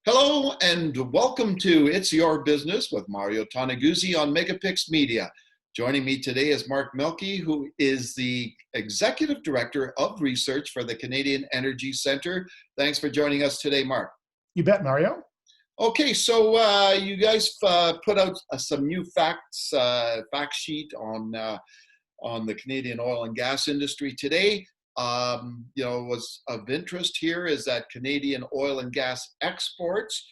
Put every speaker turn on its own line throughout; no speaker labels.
Hello and welcome to It's Your Business with Mario Toneguzzi on Megapix Media. Joining me today is Mark Milke, who is the Executive Director of Research for the Canadian Energy Centre. Thanks for joining us today, Mark.
You bet, Mario.
Okay, so you guys put out some new fact sheet on the Canadian oil and gas industry today. Was of interest here is that Canadian oil and gas exports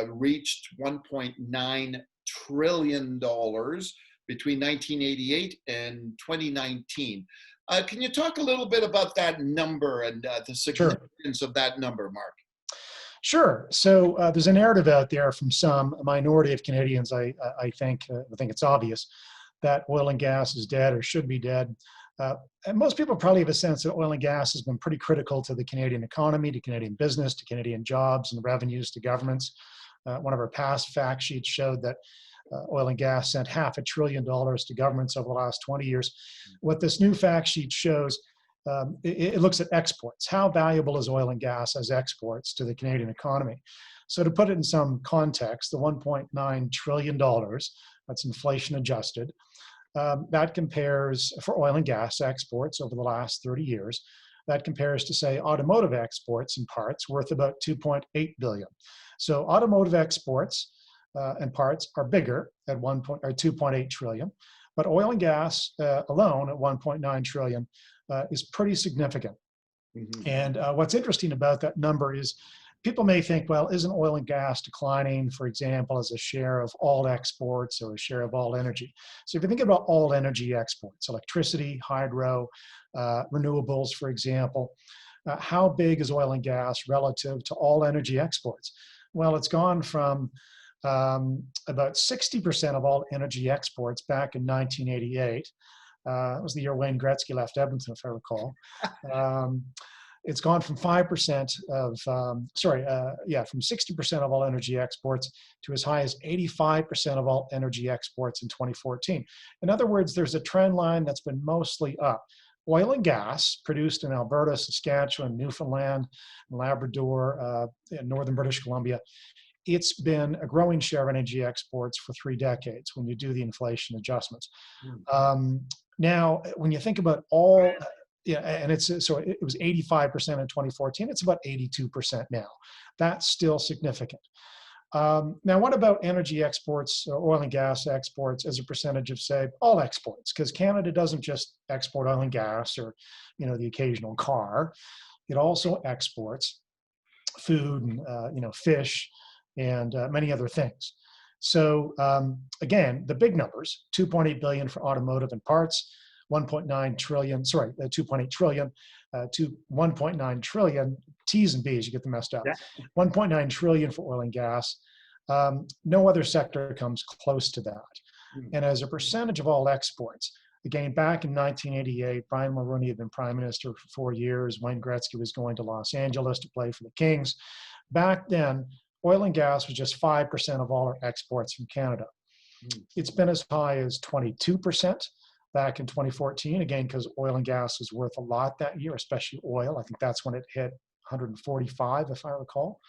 reached $1.9 trillion between 1988 and 2019. Can you talk a little bit about that number and the significance of that number, Mark?
Sure. So there's a narrative out there from a minority of Canadians, I think it's obvious, that oil and gas is dead or should be dead. And most people probably have a sense that oil and gas has been pretty critical to the Canadian economy, to Canadian business, to Canadian jobs and revenues to governments. One of our past fact sheets showed that oil and gas sent $500 billion to governments over the last 20 years. What this new fact sheet shows, it looks at exports. How valuable is oil and gas as exports to the Canadian economy? So to put it in some context, the $1.9 trillion, that's inflation adjusted, that compares, for oil and gas exports over the last 30 years, that compares to, say, automotive exports and parts worth about $2.8 billion. So automotive exports and parts are bigger at 2.8 trillion, but oil and gas alone at 1.9 trillion is pretty significant. Mm-hmm. And what's interesting about that number is people may think, well, isn't oil and gas declining, for example, as a share of all exports or a share of all energy? So if you think about all energy exports, electricity, hydro, renewables, for example, how big is oil and gas relative to all energy exports? Well, it's gone from about 60% of all energy exports back in 1988. It was the year Wayne Gretzky left Edmonton, if I recall. It's gone from 5% from 60% of all energy exports to as high as 85% of all energy exports in 2014. In other words, there's a trend line that's been mostly up. Oil and gas produced in Alberta, Saskatchewan, Newfoundland, Labrador, and northern British Columbia, it's been a growing share of energy exports for 3 decades when you do the inflation adjustments. Now, when you think about all, and it was 85% in 2014. It's about 82% now. That's still significant. Now, what about energy exports, oil and gas exports as a percentage of, say, all exports? Because Canada doesn't just export oil and gas or, the occasional car. It also exports food and, fish and many other things. So again, the big numbers: 2.8 billion for automotive and parts, 2.8 trillion to 1.9 trillion, T's and B's, you get them messed up. Yeah. 1.9 trillion for oil and gas. No other sector comes close to that. And as a percentage of all exports, again, back in 1988, Brian Mulroney had been prime minister for 4 years. Wayne Gretzky was going to Los Angeles to play for the Kings. Back then, oil and gas was just 5% of all our exports from Canada. It's been as high as 22% back in 2014, again, because oil and gas was worth a lot that year, especially oil. I think that's when it hit 145, if I recall,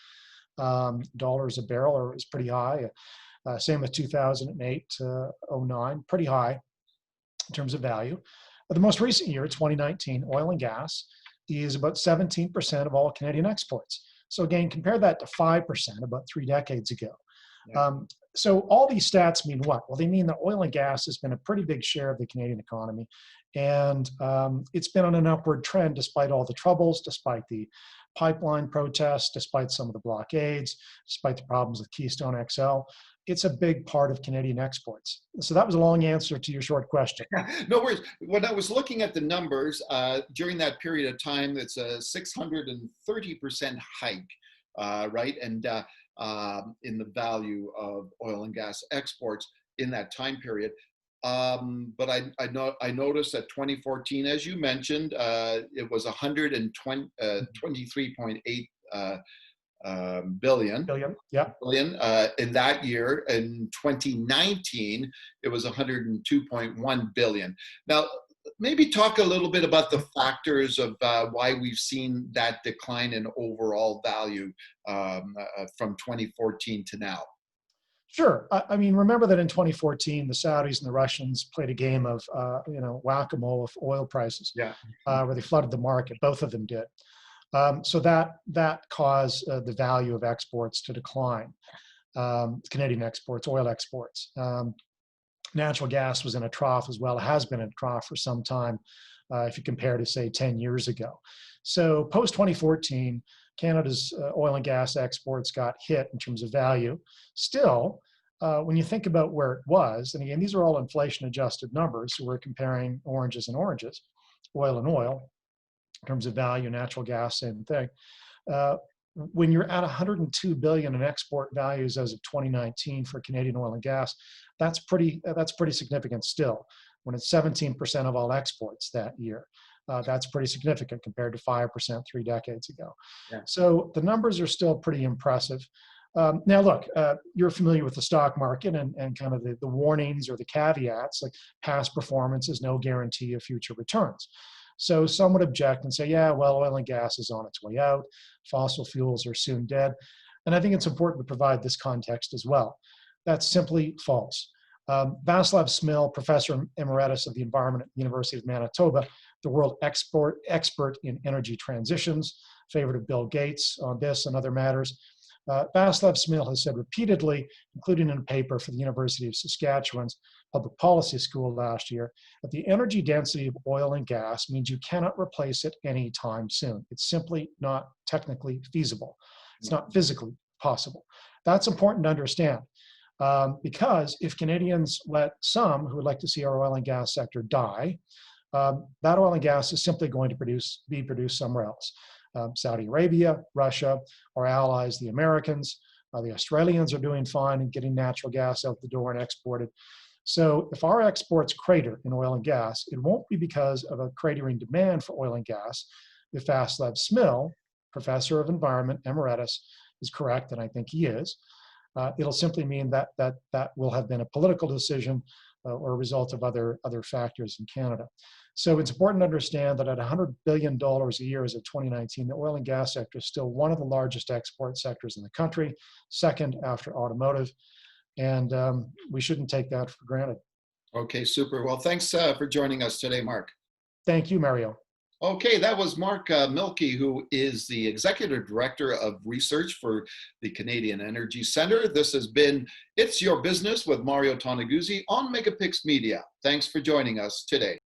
dollars a barrel, or it was pretty high. Same with 2008 to 09, pretty high in terms of value. But the most recent year, 2019, oil and gas is about 17% of all Canadian exports. So again, compare that to 5% about 3 decades ago. Yeah. So all these stats mean what? Well, they mean that oil and gas has been a pretty big share of the Canadian economy. And it's been on an upward trend despite all the troubles, despite the pipeline protests, despite some of the blockades, despite the problems with Keystone XL. It's a big part of Canadian exports. So that was a long answer to your short question.
No worries. When I was looking at the numbers, during that period of time, it's a 630% hike, right? And in the value of oil and gas exports in that time period. But I noticed that 2014, as you mentioned, it was 123.8 billion.
Yeah.
Billion in that year. In 2019, it was 102.1 billion. Now, maybe talk a little bit about the factors of why we've seen that decline in overall value from 2014 to now.
Sure. I mean, remember that in 2014, the Saudis and the Russians played a game of, whack-a-mole with oil prices,
Yeah.
where they flooded the market. Both of them did. So that caused the value of exports to decline. Canadian exports, oil exports. Natural gas was in a trough as well. It has been in a trough for some time, if you compare to, say, 10 years ago. So post 2014, Canada's oil and gas exports got hit in terms of value. Still, when you think about where it was, and again, these are all inflation adjusted numbers, so we're comparing oranges and oranges, oil and oil, in terms of value, natural gas, same thing. When you're at 102 billion in export values as of 2019 for Canadian oil and gas, that's pretty significant still. When it's 17% of all exports that year, that's pretty significant compared to 5% 3 decades ago.
Yeah.
So the numbers are still pretty impressive. Now, look, you're familiar with the stock market and kind of the warnings or the caveats, like past performance is no guarantee of future returns. So some would object and say, yeah, well, oil and gas is on its way out. Fossil fuels are soon dead. And I think it's important to provide this context as well. That's simply false. Václav Smil, professor emeritus of the environment at the University of Manitoba, the world expert in energy transitions, favorite of Bill Gates on this and other matters. Václav Smil has said repeatedly, including in a paper for the University of Saskatchewan's Public Policy School last year, that the energy density of oil and gas means you cannot replace it anytime soon. It's simply not technically feasible. It's not physically possible. That's important to understand, because if Canadians let some who would like to see our oil and gas sector die, that oil and gas is simply going to be produced somewhere else. Saudi Arabia, Russia, our allies, the Americans, the Australians are doing fine in getting natural gas out the door and exported. So if our exports crater in oil and gas, it won't be because of a cratering demand for oil and gas. If Václav Smil, professor of environment emeritus, is correct, and I think he is, it'll simply mean that will have been a political decision or a result of other factors in Canada. So it's important to understand that at $100 billion a year as of 2019, the oil and gas sector is still one of the largest export sectors in the country, second after automotive, and we shouldn't take that for granted.
Okay, super. Well, thanks for joining us today, Mark.
Thank you, Mario.
Okay, that was Mark Milke, who is the Executive Director of Research for the Canadian Energy Centre. This has been It's Your Business with Mario Toneguzzi on Megapix Media. Thanks for joining us today.